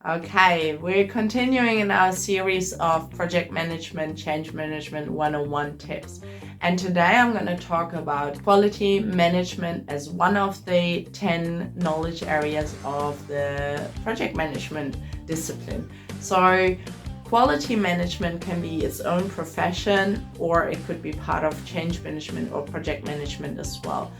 Okay, we're continuing in our series of project management, change management 101 tips. And today I'm going to talk about quality management as one of the 10 knowledge areas of the project management discipline. So quality management can be its own profession, or it could be part of change management or project management as well.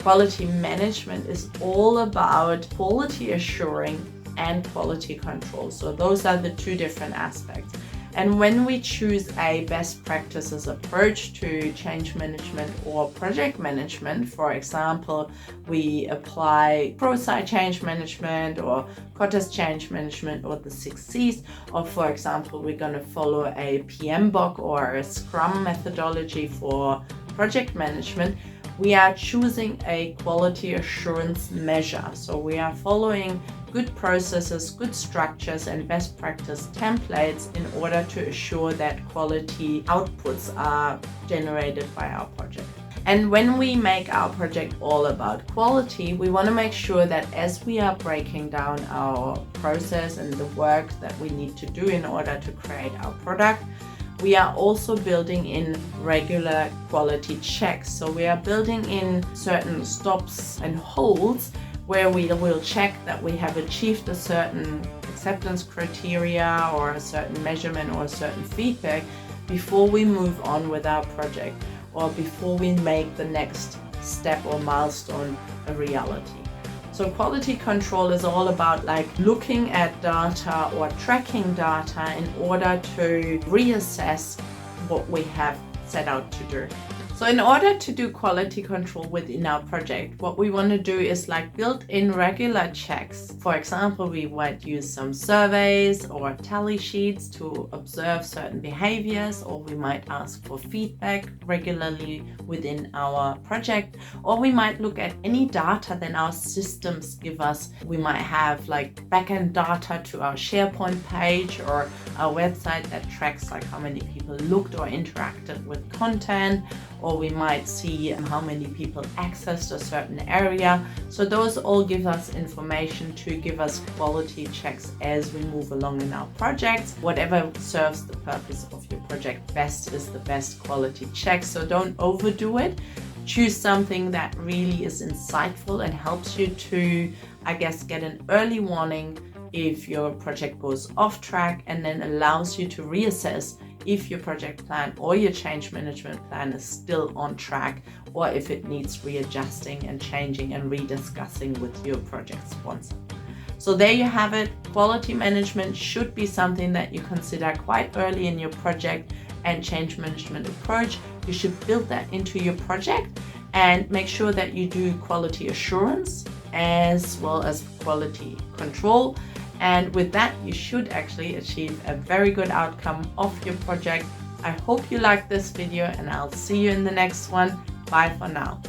Quality management is all about quality assuring and quality control. So those are the two different aspects. And when we choose a best practices approach to change management or project management, for example, we apply ProSci change management or COTAS change management or the 6Cs, or for example, we're going to follow a PMBOK or a Scrum methodology for project management, we are choosing a quality assurance measure. So we are following good processes, good structures, and best practice templates in order to assure that quality outputs are generated by our project. And when we make our project all about quality, we want to make sure that as we are breaking down our process and the work that we need to do in order to create our product, we are also building in regular quality checks. So we are building in certain stops and holds where we will check that we have achieved a certain acceptance criteria or a certain measurement or a certain feedback before we move on with our project or before we make the next step or milestone a reality. So quality control is all about looking at data or tracking data in order to reassess what we have set out to do. So in order to do quality control within our project, what we want to do is build in regular checks. For example, we might use some surveys or tally sheets to observe certain behaviors, or we might ask for feedback regularly within our project, or we might look at any data that our systems give us. We might have backend data to our SharePoint page or our website that tracks how many people looked or interacted with content, or we might see how many people accessed a certain area. So those all give us information to give us quality checks as we move along in our projects. Whatever serves the purpose of your project best is the best quality check. So don't overdo it. Choose something that really is insightful and helps you to, get an early warning if your project goes off track, and then allows you to reassess if your project plan or your change management plan is still on track, or if it needs readjusting and changing and rediscussing with your project sponsor. So there you have it. Quality management should be something that you consider quite early in your project and change management approach. You should build that into your project and make sure that you do quality assurance as well as quality control. And with that, you should actually achieve a very good outcome of your project. I hope you liked this video, and I'll see you in the next one. Bye for now.